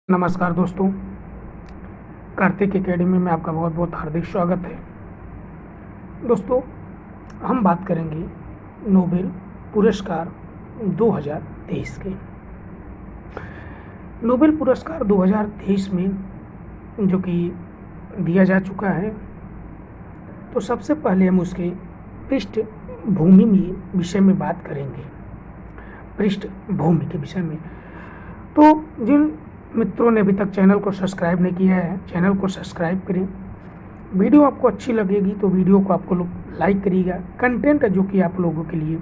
नमस्कार दोस्तों, कार्तिक एकेडमी में आपका बहुत बहुत हार्दिक स्वागत है। दोस्तों, हम बात करेंगे नोबेल पुरस्कार 2023 के। नोबेल पुरस्कार 2023 में जो कि दिया जा चुका है, तो सबसे पहले हम उसके पृष्ठभूमि में विषय में बात करेंगे। पृष्ठभूमि के विषय में तो जिन मित्रों ने अभी तक चैनल को सब्सक्राइब नहीं किया है, चैनल को सब्सक्राइब करें। वीडियो आपको अच्छी लगेगी तो वीडियो को आपको लोग लाइक करिएगा। कंटेंट है जो कि आप लोगों के लिए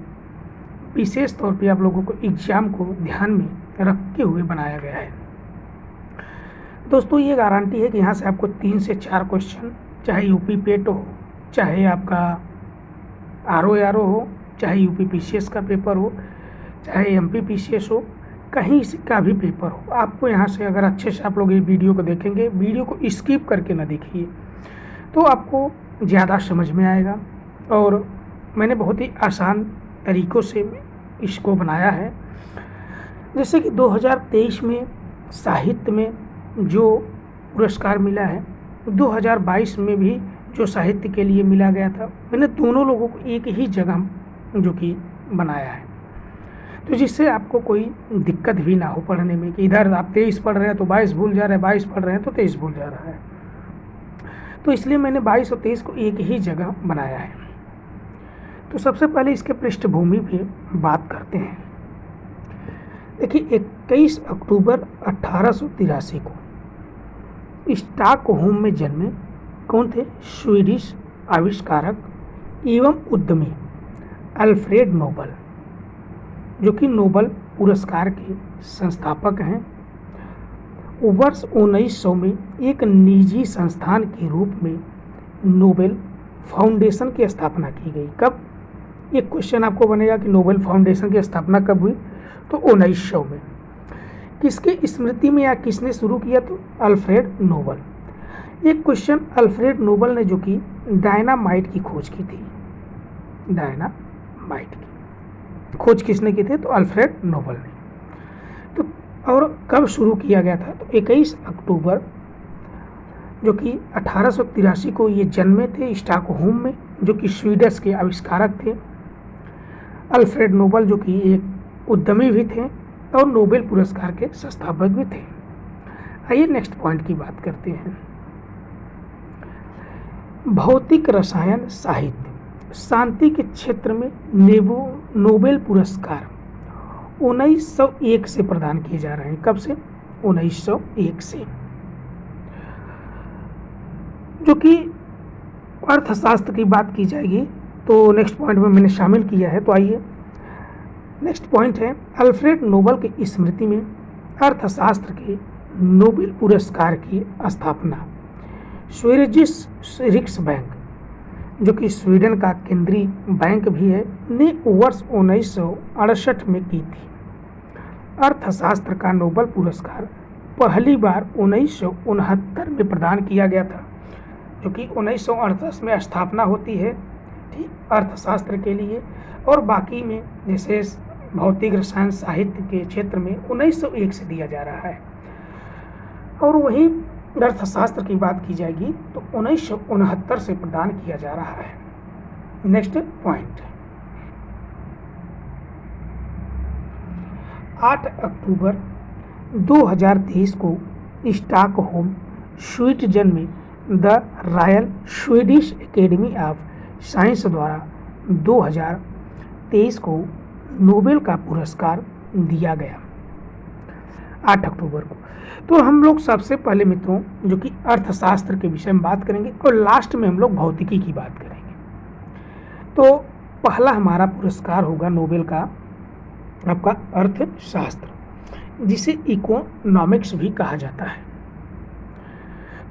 विशेष तौर पे आप लोगों को एग्जाम को ध्यान में रखते हुए बनाया गया है। दोस्तों, ये गारंटी है कि यहाँ से आपको 3 से 4 क्वेश्चन, चाहे यूपी पेट हो, चाहे आपका आरओ हो, चाहे यूपी पीसीएस का पेपर हो, चाहे एमपी पीसीएस हो, कहीं का भी पेपर हो, आपको यहाँ से अगर अच्छे से आप लोग ये वीडियो को देखेंगे, वीडियो को स्किप करके ना देखिए, तो आपको ज़्यादा समझ में आएगा। और मैंने बहुत ही आसान तरीक़ों से इसको बनाया है। जैसे कि 2023 में साहित्य में जो पुरस्कार मिला है, 2022 में भी जो साहित्य के लिए मिला गया था, मैंने दोनों लोगों को एक ही जगह जो कि बनाया है, तो जिससे आपको कोई दिक्कत भी ना हो पढ़ने में कि इधर आप 23 पढ़ रहे हैं तो 22 भूल जा रहे हैं, 22 पढ़ रहे हैं तो 23 भूल जा रहा है। तो इसलिए मैंने 22 और 23 को एक ही जगह बनाया है। तो सबसे पहले इसके पृष्ठभूमि पे बात करते हैं। देखिए, 21 अक्टूबर 1883 को स्टॉकहोम में जन्मे कौन थे? स्वीडिश आविष्कारक एवं उद्यमी अल्फ्रेड नोबल, जो कि नोबल पुरस्कार के संस्थापक हैं। वर्ष 1900 में एक निजी संस्थान के रूप में नोबेल फाउंडेशन की स्थापना की गई। कब? एक क्वेश्चन आपको बनेगा कि नोबेल फाउंडेशन की स्थापना कब हुई, तो 1900 में। किसके स्मृति में या किसने शुरू किया? तो अल्फ्रेड नोबल। एक क्वेश्चन, अल्फ्रेड नोबल ने जो कि डायनामाइट की खोज की थी। डायनामाइट की खोज किसने की थी? तो अल्फ्रेड नोबल ने। तो और कब शुरू किया गया था? तो 21 अक्टूबर जो कि 1883 को ये जन्मे थे स्टॉकहोम में, जो कि स्वीडिश के आविष्कारक थे। अल्फ्रेड नोबल जो कि एक उद्यमी भी थे और नोबेल पुरस्कार के संस्थापक भी थे। आइए नेक्स्ट पॉइंट की बात करते हैं। भौतिक रसायन साहित्य शांति के क्षेत्र में नोबेल पुरस्कार 1901 से प्रदान किए जा रहे हैं। कब से? 1901 से। जो कि अर्थशास्त्र की बात की जाएगी तो नेक्स्ट पॉइंट में मैंने शामिल किया है। तो आइए नेक्स्ट पॉइंट है, अल्फ्रेड नोबल की स्मृति में अर्थशास्त्र के नोबेल पुरस्कार की स्थापना स्वीडिश रिक्सबैंक, जो कि स्वीडन का केंद्रीय बैंक भी है, ने वर्ष 1968 में की थी। अर्थशास्त्र का नोबेल पुरस्कार पहली बार 1969 में प्रदान किया गया था, जो कि 1968 में स्थापना होती है, ठीक, अर्थशास्त्र के लिए। और बाकी में जैसे भौतिक रसायन साहित्य के क्षेत्र में 1901 से दिया जा रहा है। और वही अर्थशास्त्र की बात की जाएगी तो 1969 से प्रदान किया जा रहा है। नेक्स्ट पॉइंट, 8 अक्टूबर 2023 को स्टॉकहोम स्वीडन में the royal Swedish academy of science द्वारा 2023 को नोबेल का पुरस्कार दिया गया, 8 अक्टूबर को। तो हम लोग सबसे पहले मित्रों जो कि अर्थशास्त्र के विषय में बात करेंगे और लास्ट में हम लोग भौतिकी की बात करेंगे। तो पहला हमारा पुरस्कार होगा नोबेल का आपका अर्थशास्त्र, जिसे इकोनॉमिक्स भी कहा जाता है।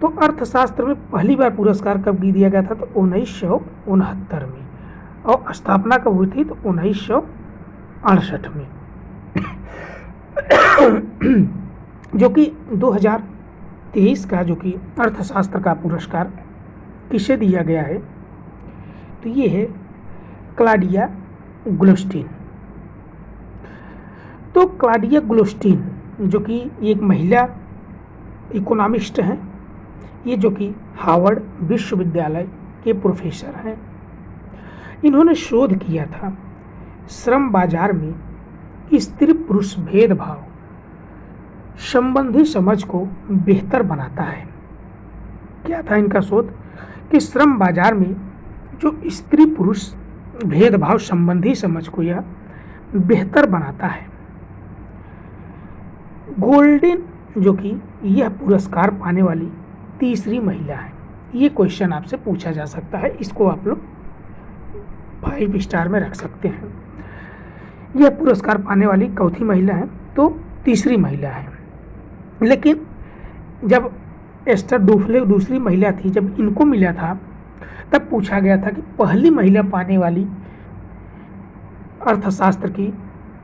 तो अर्थशास्त्र में पहली बार पुरस्कार कब दिया गया था? तो 1969 में। और स्थापना कब हुई थी? तो 1968 में। जो कि 2023 का जो कि अर्थशास्त्र का पुरस्कार किसे दिया गया है? तो ये है क्लॉडिया ग्लोस्टीन। तो क्लॉडिया ग्लोस्टीन जो कि एक महिला इकोनॉमिस्ट हैं, ये जो कि हार्वर्ड विश्वविद्यालय के प्रोफेसर हैं। इन्होंने शोध किया था श्रम बाजार में स्त्री पुरुष भेदभाव संबंधी समझ को बेहतर बनाता है। क्या था इनका शोध कि श्रम बाजार में जो स्त्री पुरुष भेदभाव संबंधी समझ को यह बेहतर बनाता है। गोल्डन जो कि यह पुरस्कार पाने वाली तीसरी महिला है। ये क्वेश्चन आपसे पूछा जा सकता है, इसको आप लोग 5 स्टार में रख सकते हैं। यह पुरस्कार पाने वाली चौथी महिला है, तो तीसरी महिला है। लेकिन जब एस्टर डुफ्ले दूसरी महिला थी, जब इनको मिला था तब पूछा गया था कि पहली महिला पाने वाली अर्थशास्त्र की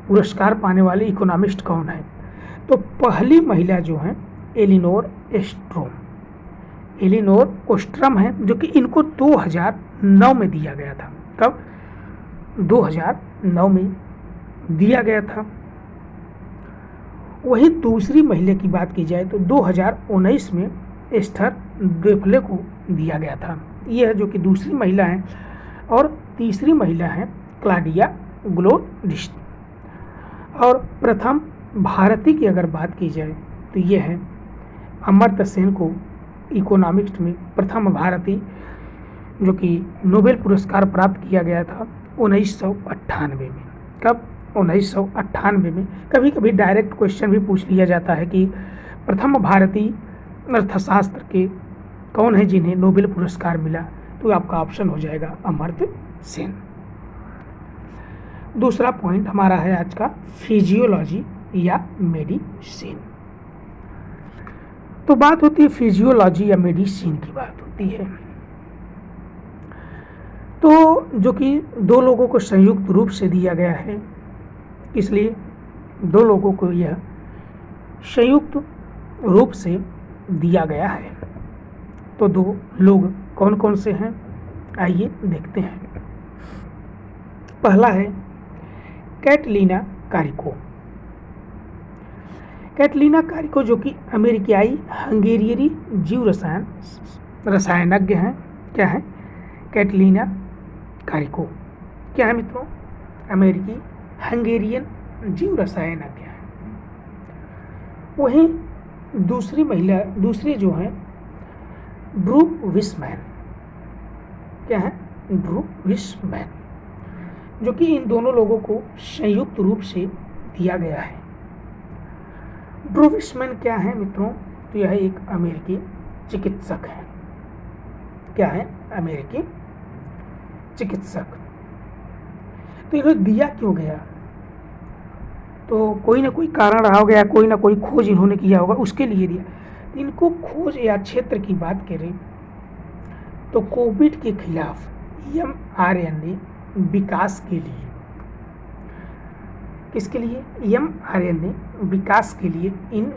पुरस्कार पाने वाली इकोनॉमिस्ट कौन है। तो पहली महिला जो है एलिनोर ओस्ट्रम है, जो कि इनको 2009 में दिया गया था। कब? 2009 में दिया गया था। वहीं दूसरी महिला की बात की जाए तो 2019 में एस्टर डुफ्ले को दिया गया था। यह जो कि दूसरी महिला है, और तीसरी महिला है क्लाउडिया ग्लोडिस्ट। और प्रथम भारतीय की अगर बात की जाए तो यह है अमर्त्य सेन को इकोनॉमिक्स में प्रथम भारतीय जो कि नोबेल पुरस्कार प्राप्त किया गया था 1998 में। कब? 1998 में। कभी कभी डायरेक्ट क्वेश्चन भी पूछ लिया जाता है कि प्रथम भारतीय अर्थशास्त्र के कौन है जिन्हें नोबेल पुरस्कार मिला, तो आपका ऑप्शन हो जाएगा अमर्त्य सेन। दूसरा पॉइंट हमारा है आज का फिजियोलॉजी या मेडिसिन। तो बात होती है फिजियोलॉजी या मेडिसिन की बात होती है, तो जो कि दो लोगों को संयुक्त रूप से दिया गया है, इसलिए दो लोगों को यह संयुक्त रूप से दिया गया है। तो दो लोग कौन कौन से हैं, आइए देखते हैं। पहला है कैटलीना कारिको। कैटलीना कारिको जो कि अमेरिकी हंगेरियन जीव रसायनज्ञ हैं। क्या है? कैटलीना कारिको क्या है मित्रों? अमेरिकी हंगेरियन जीव रसायनज्ञ हैं। वहीं दूसरे जो हैं ड्रू विस्मैन। क्या है? ड्रू विस्मैन, जो कि इन दोनों लोगों को संयुक्त रूप से दिया गया है। ड्रू विस्मैन क्या है मित्रों? तो यह एक अमेरिकी चिकित्सक है। क्या है? अमेरिकी चिकित्सक। तो इन्हें दिया क्यों गया? तो कोई ना कोई कारण रहा होगा, कोई ना कोई खोज इन्होंने किया होगा, उसके लिए दिया। इनको खोज या क्षेत्र की बात करें तो कोविड के खिलाफ mRNA विकास के लिए, किसके लिए? mRNA विकास के लिए इन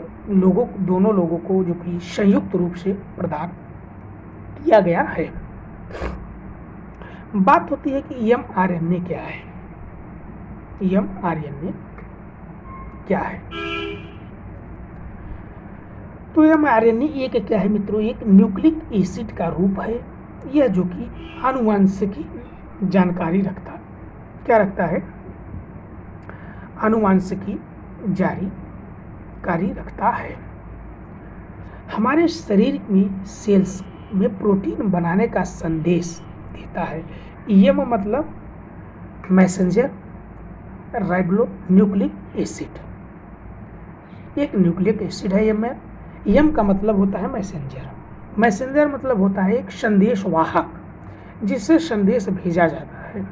दोनों लोगों को जो कि संयुक्त रूप से प्रदान किया गया है। बात होती है कि mRNA क्या है? mRNA क्या है? तो mRNA एक क्या है मित्रों? एक न्यूक्लिक एसिड का रूप है। यह जो कि आनुवंशिकी जानकारी रखता है। क्या रखता है? आनुवंशिकी जानकारी रखता है। हमारे शरीर में सेल्स में प्रोटीन बनाने का संदेश देता है। यम मतलब मैसेंजर राइबो न्यूक्लिक एसिड, एक न्यूक्लिक एसिड है यम का मतलब होता है मैसेंजर मतलब होता है एक संदेश वाहक, जिससे संदेश भेजा जाता है।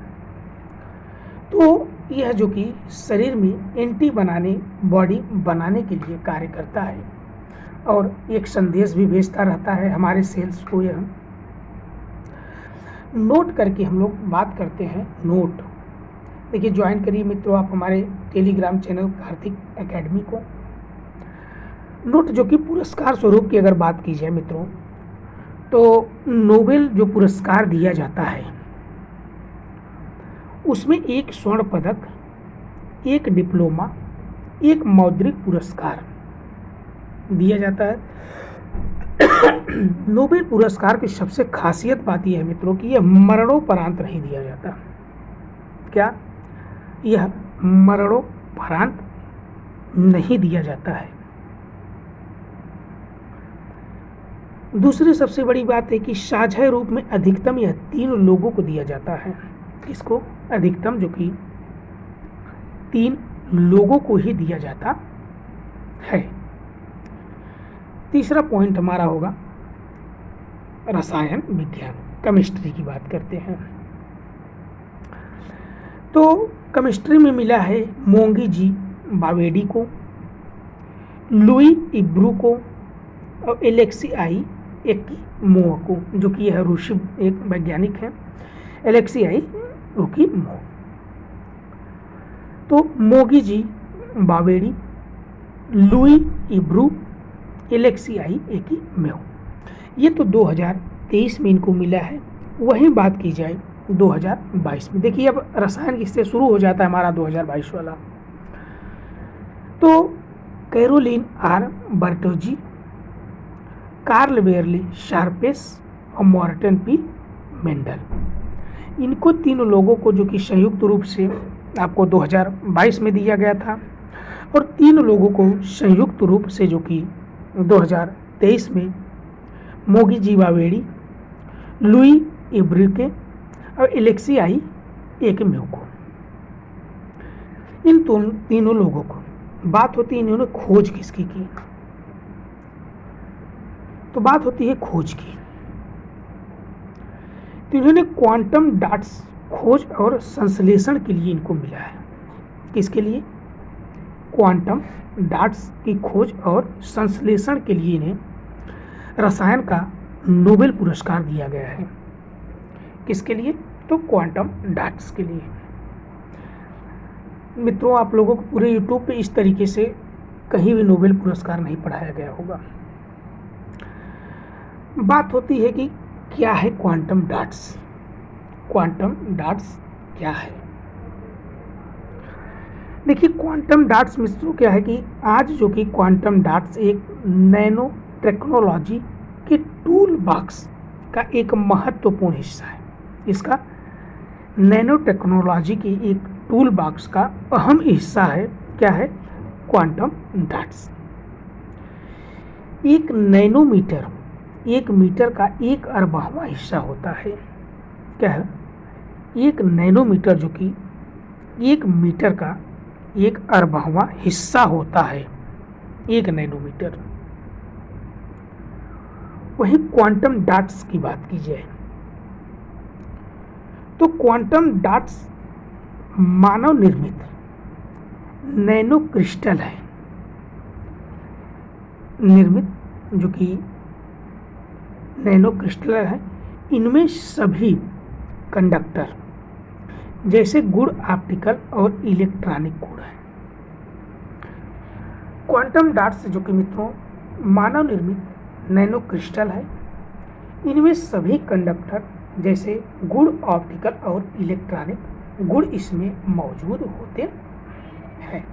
तो यह जो कि शरीर में बॉडी बनाने के लिए कार्य करता है और एक संदेश भी भेजता रहता है हमारे सेल्स को। यह नोट करके हम लोग बात करते हैं। नोट देखिए, ज्वाइन करिए मित्रों आप हमारे टेलीग्राम चैनल कार्तिक एकेडमी को। नोट जो कि पुरस्कार स्वरूप की अगर बात की जाए मित्रों, तो नोबेल जो पुरस्कार दिया जाता है उसमें एक स्वर्ण पदक, एक डिप्लोमा, एक मौद्रिक पुरस्कार दिया जाता है। नोबेल पुरस्कार की सबसे खासियत बात यह है मित्रों कि यह मरणोपरांत नहीं दिया जाता। क्या? यह मरणोपरांत नहीं दिया जाता है। दूसरी सबसे बड़ी बात है कि साझा रूप में अधिकतम यह 3 लोगों को दिया जाता है। किसको? अधिकतम जो कि 3 लोगों को ही दिया जाता है। तीसरा पॉइंट हमारा होगा रसायन विज्ञान, केमिस्ट्री की बात करते हैं। तो केमिस्ट्री में मिला है मोंगी जी बावेडी को, लुई इब्रू को और एलेक्सी आई एकिमोव को, जो कि यह रूसी एक वैज्ञानिक है, एलेक्सी आई एकिमोव। तो मोगी जी बावेडी, लुई इब्रू, एलेक्सी आई एकिमोव, ये तो 2023 में इनको मिला है। वहीं बात की जाए 2022 में, देखिए अब रसायन इससे शुरू हो जाता है हमारा 2022 वाला। तो Carolyn R Bertozzi, Karl Barry Sharpless और मॉर्टन पी मेंडल, इनको 3 लोगों को जो कि संयुक्त रूप से आपको 2022 में दिया गया था, और 3 लोगों को संयुक्त रूप से जो कि 2023 में मोगी जी बावेडी, लुई इब्रिके और एलेक्सी आई एकिमोव को, इन तीनों लोगों को बात होती है इन्होंने खोज किसकी की, तो बात होती है खोज की। तो इन्होंने क्वांटम डॉट्स खोज और संश्लेषण के लिए इनको मिला है। किसके लिए? क्वांटम डॉट्स की खोज और संश्लेषण के लिए इन्हें रसायन का नोबेल पुरस्कार दिया गया है। किसके लिए? तो क्वांटम डॉट्स के लिए। मित्रों, आप लोगों को पूरे यूट्यूब पे इस तरीके से कहीं भी नोबेल पुरस्कार नहीं पढ़ाया गया होगा। बात होती है कि क्या है क्वांटम डॉट्स। क्वांटम डॉट्स क्या है? देखिए, क्वांटम डॉट्स मित्रों क्या है कि आज जो कि क्वांटम डॉट्स एक नैनो टेक्नोलॉजी के टूल बॉक्स का एक महत्वपूर्ण हिस्सा है। इसका नैनो टेक्नोलॉजी की एक टूल बॉक्स का अहम हिस्सा है। क्या है? Quantum dots. 1 नैनोमीटर 1 मीटर का 1/4वां हिस्सा होता है। क्या है? 1 नैनोमीटर जो कि 1 मीटर का 1/4वां हिस्सा होता है। 1 नैनोमीटर। वहीं क्वांटम डॉट्स की बात की जाए तो क्वांटम डॉट्स मानव निर्मित नैनो क्रिस्टल है, निर्मित जो कि नैनो क्रिस्टल है। इनमें सभी कंडक्टर जैसे गुण ऑप्टिकल और इलेक्ट्रॉनिक गुण हैं। क्वांटम डॉट्स जो कि मित्रों मानव निर्मित नैनो क्रिस्टल है, इनमें सभी कंडक्टर जैसे गुण ऑप्टिकल और इलेक्ट्रॉनिक गुण इसमें मौजूद होते हैं।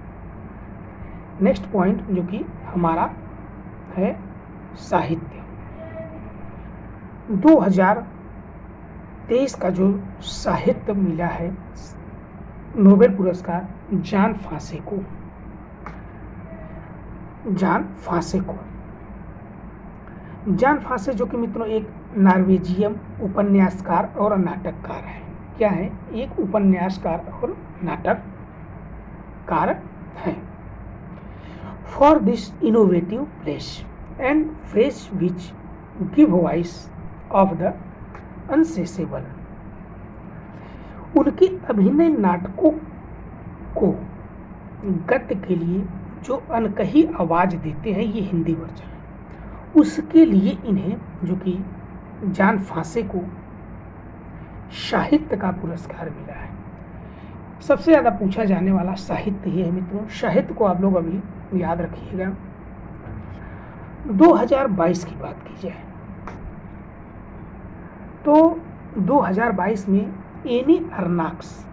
नेक्स्ट पॉइंट जो कि हमारा है साहित्य। 2023 का जो साहित्य मिला है नोबेल पुरस्कार जॉन फासे को। जॉन फासे जो कि मित्रों एक नॉर्वेजियन उपन्यासकार और नाटककार है। क्या है? एक उपन्यासकार और नाटककार है। For this innovative plays and fresh which give voice of the unsayable. उनके अभिनय नाटकों को गद्य के लिए जो अनकही आवाज देते हैं, ये हिंदी वर्जन, उसके लिए इन्हें जो कि जॉन फासे को साहित्य का पुरस्कार मिला है। सबसे ज़्यादा पूछा जाने वाला साहित्य ही है मित्रों। साहित्य को आप लोग अभी याद रखिएगा। 2022 की बात की जाए तो 2022 में एनी अर्नाक्स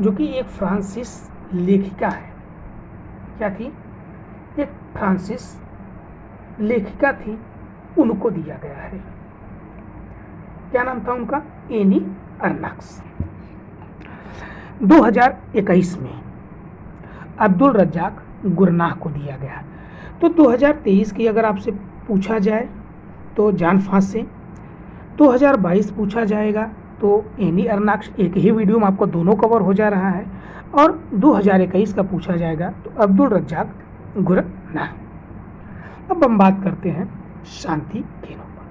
जो कि एक फ्रांसीस लेखिका है। क्या थी? एक फ्रांसीस लेखिका थी उनको दिया गया है। क्या नाम था उनका? Any Ernst. 2021 में अब्दुल रज्जाक गुरनाह को दिया गया। तो 2023 की अगर आपसे पूछा जाए तो जान फांस से, 2022 पूछा जाएगा तो एनी अर्नाक्स, एक ही वीडियो में आपको दोनों कवर हो जा रहा है, और 2021 का पूछा जाएगा तो अब्दुल रज्जाक गुरनाह। अब हम बात करते हैं शांति के नोबेल।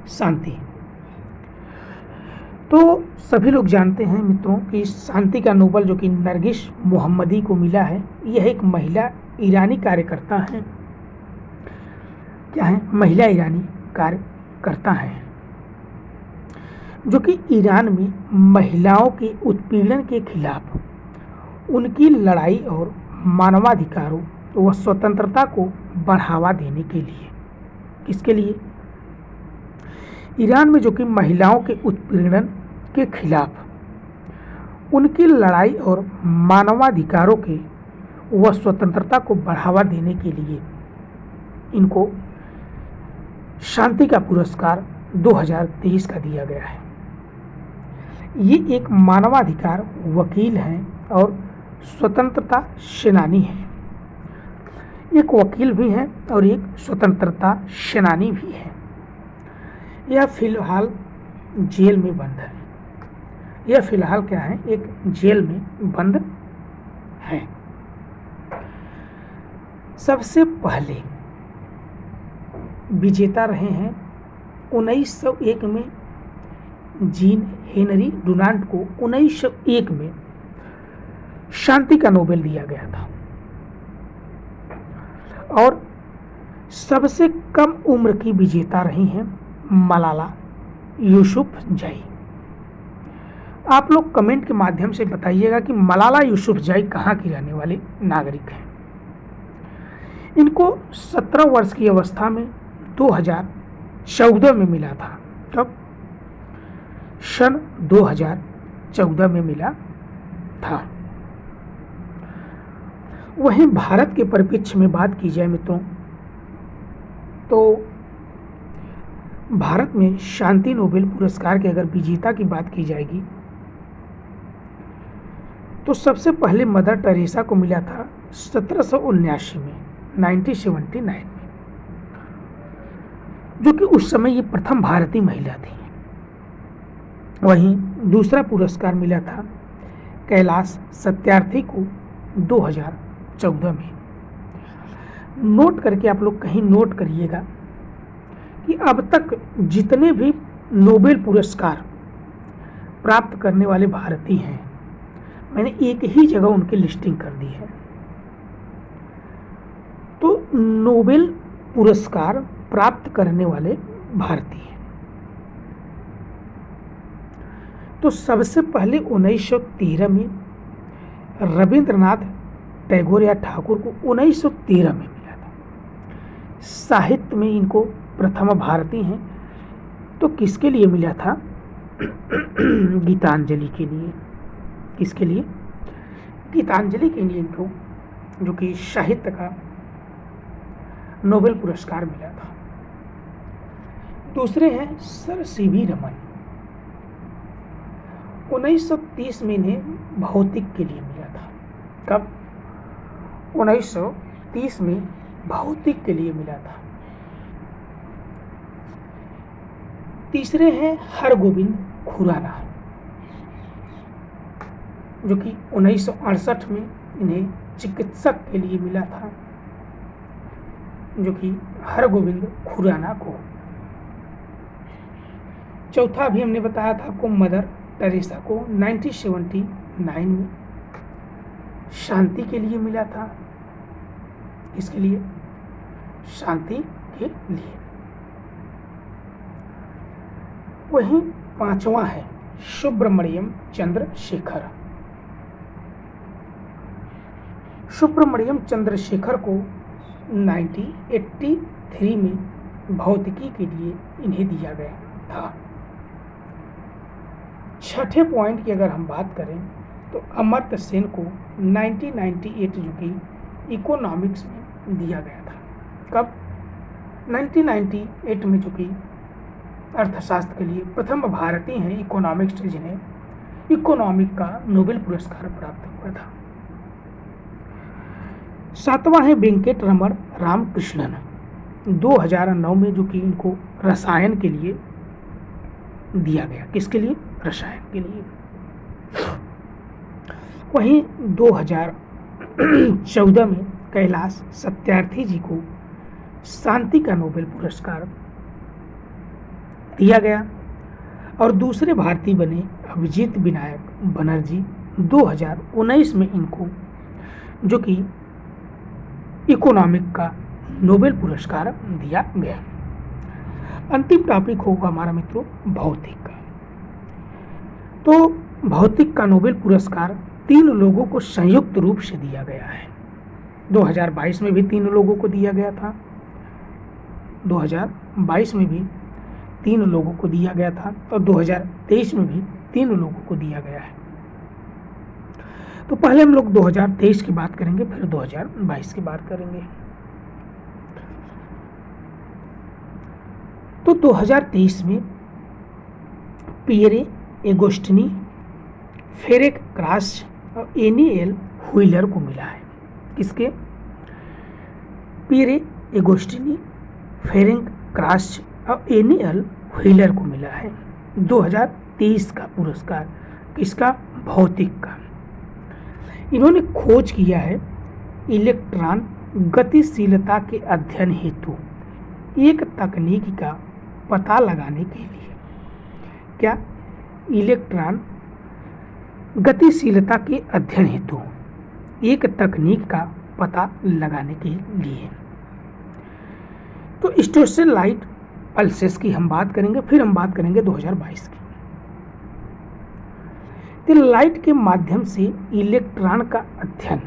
शांति तो सभी लोग जानते हैं मित्रों कि शांति का नोबेल जो कि नरगिस मोहम्मदी को मिला है, यह एक महिला ईरानी कार्यकर्ता हैं। क्या है? महिला ईरानी कार्यकर्ता हैं जो कि ईरान में महिलाओं के उत्पीड़न के खिलाफ उनकी लड़ाई और मानवाधिकारों व स्वतंत्रता को बढ़ावा देने के लिए, किसके लिए? ईरान में जो कि महिलाओं के उत्पीड़न के खिलाफ उनकी लड़ाई और मानवाधिकारों के व स्वतंत्रता को बढ़ावा देने के लिए इनको शांति का पुरस्कार 2023 का दिया गया है। ये एक मानवाधिकार वकील हैं और स्वतंत्रता सेनानी हैं। एक वकील भी हैं और एक स्वतंत्रता सेनानी भी है। यह फिलहाल जेल में बंद है। यह फिलहाल क्या है? एक जेल में बंद है। सबसे पहले विजेता रहे हैं 1901 में जीन हेनरी डुनांट को 1901 में शांति का नोबेल दिया गया था। और सबसे कम उम्र की विजेता रही हैं मलाला यूसुफजई। आप लोग कमेंट के माध्यम से बताइएगा कि मलाला यूसुफजई कहाँ की रहने वाले नागरिक हैं। इनको 17 वर्ष की अवस्था में 2014 में मिला था। कब? सन 2014 में मिला था। वहीं भारत के परिप्रेक्ष्य में बात की जाए मित्रों, तो भारत में शांति नोबेल पुरस्कार के अगर विजेता की बात की जाएगी तो सबसे पहले मदर टेरेसा को मिला था 1779 में, 1979 में, जो कि उस समय ये प्रथम भारतीय महिला थी। वहीं दूसरा पुरस्कार मिला था कैलाश सत्यार्थी को 2014 में। नोट करके आप लोग कहीं नोट करिएगा कि अब तक जितने भी नोबेल पुरस्कार प्राप्त करने वाले भारतीय हैं, मैंने एक ही जगह उनकी लिस्टिंग कर दी है। तो नोबेल पुरस्कार प्राप्त करने वाले भारतीय, तो सबसे पहले 1913 में रविंद्रनाथ टैगोर या ठाकुर को 1913 में मिला था। साहित्य में इनको प्रथम भारतीय हैं। तो किसके लिए मिला था? गीतांजलि के लिए। किसके लिए? गीतांजलि के लिए इनको जो कि साहित्य का नोबेल पुरस्कार मिला था। दूसरे हैं सर सीवी रमन। 1930 में इन्हें भौतिक के लिए मिला था। कब? 1930 में भौतिक के लिए मिला था। तीसरे हैं हरगोविंद खुराना, जो कि 1968 में इन्हें चिकित्सक के लिए मिला था, जो कि हरगोविंद खुराना को। चौथा भी हमने बताया था आपको मदर टेरेसा को 1979 में शांति के लिए मिला था। इसके लिए शांति के लिए। वहीं पांचवा है सुब्रमण्यम चंद्रशेखर। सुब्रमण्यम चंद्रशेखर को 1983 में भौतिकी के लिए इन्हें दिया गया था। छठे पॉइंट की अगर हम बात करें तो अमर्त्य सेन को 1998 जो कि इकोनॉमिक्स में दिया गया था। कब? 1998 में जो कि अर्थशास्त्र के लिए प्रथम भारतीय हैं इकोनॉमिक्स जिन्हें इकोनॉमिक का नोबेल पुरस्कार प्राप्त हुआ था। 7वां है वेंकट रमण रामकृष्णन, 2009 में जो कि इनको रसायन के लिए दिया गया। किसके लिए? रसायन के लिए। वहीं 2014 में कैलाश सत्यार्थी जी को शांति का नोबेल पुरस्कार दिया गया और दूसरे भारतीय बने अभिजीत विनायक बनर्जी 2019 में इनको जो कि इकोनॉमिक का नोबेल पुरस्कार दिया गया। अंतिम टॉपिक होगा हमारा मित्रों भौतिक का। तो भौतिक का नोबेल पुरस्कार 3 लोगों को संयुक्त रूप से दिया गया है। 2022 में भी 3 लोगों को दिया गया था, 2022 में भी 3 लोगों को दिया गया था और 2023 में भी 3 लोगों को दिया गया है। तो पहले हम लोग 2023 की बात करेंगे, फिर 2022 की बात करेंगे। तो 2023 में पियरे एगोस्टिनी, फेरेंक क्रास और एनिएल व्हीलर को मिला है। किसके? पियरे एगोस्टिनी, फेरेंक क्रास और एनिएल व्हीलर को मिला है 2023 का पुरस्कार। किसका? भौतिक का। इन्होंने खोज किया है इलेक्ट्रॉन गतिशीलता के अध्ययन हेतु एक तकनीक का पता लगाने के लिए। क्या? इलेक्ट्रॉन गतिशीलता के अध्ययन हेतु एक तकनीक का पता लगाने के लिए। तो स्टेलाइट पल्सेस की हम बात करेंगे, फिर हम बात करेंगे 2022 की। तो लाइट के माध्यम से इलेक्ट्रॉन का अध्ययन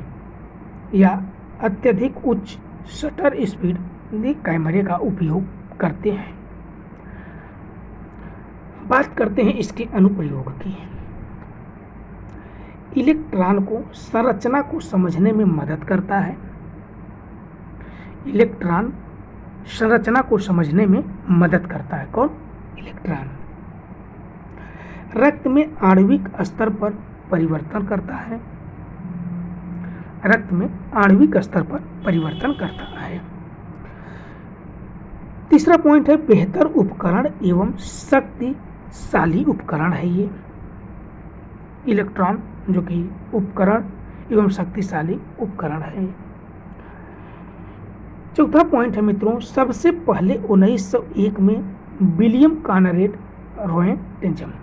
या अत्यधिक उच्च शटर स्पीड कैमरे का उपयोग करते हैं। बात करते हैं इसके अनुप्रयोग की। इलेक्ट्रॉन को संरचना को समझने में मदद करता है। इलेक्ट्रॉन संरचना को समझने में मदद करता है। कौन? इलेक्ट्रॉन। रक्त में आणविक स्तर पर परिवर्तन करता है। रक्त में आणविक स्तर पर परिवर्तन करता है। तीसरा पॉइंट है बेहतर उपकरण एवं शक्तिशाली उपकरण है ये इलेक्ट्रॉन, जो कि उपकरण एवं शक्तिशाली उपकरण है। चौथा पॉइंट है मित्रों, सबसे पहले 1901 में विलियम कॉनरेड रोएंटजेन।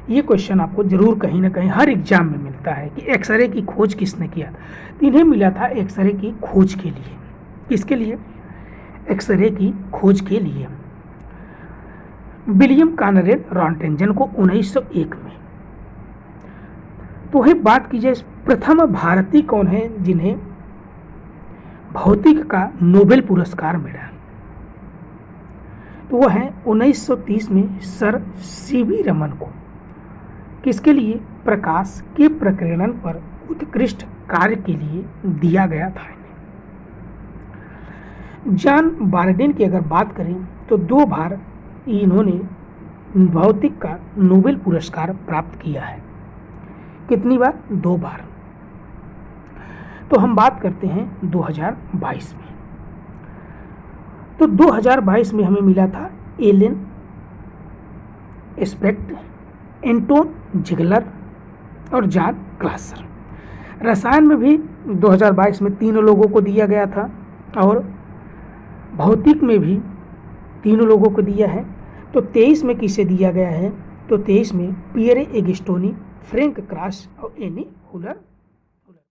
ये क्वेश्चन आपको जरूर कहीं ना कहीं हर एग्जाम में मिलता है कि एक्सरे की खोज किसने किया था। इन्हें मिला था एक्सरे की खोज के लिए। किसके लिए? एक्सरे की खोज के लिए विलियम कॉनरेड रोएंटजेन को 1901 में। तो है बात की जाए प्रथम भारतीय कौन है जिन्हें भौतिक का नोबेल पुरस्कार मिला, तो वह है 1930 में सर सीवी रमन को। किसके लिए? प्रकाश के प्रकीर्णन पर उत्कृष्ट कार्य के लिए दिया गया था। जॉन बार्डेन की अगर बात करें तो 2 बार इन्होंने भौतिक का नोबेल पुरस्कार प्राप्त किया है। कितनी बार? 2 बार। तो हम बात करते हैं 2022 में। तो 2022 में हमें मिला था एलन एस्पेक्ट, एंटोन जिगलर और जॉन क्लासर। रसायन में भी 2022 में 3 लोगों को दिया गया था और भौतिक में भी 3 लोगों को दिया है। तो 23 में किसे दिया गया है? तो 23 में पियरे एगोस्टिनी, फ्रैंक क्रास और एनी व्हीलर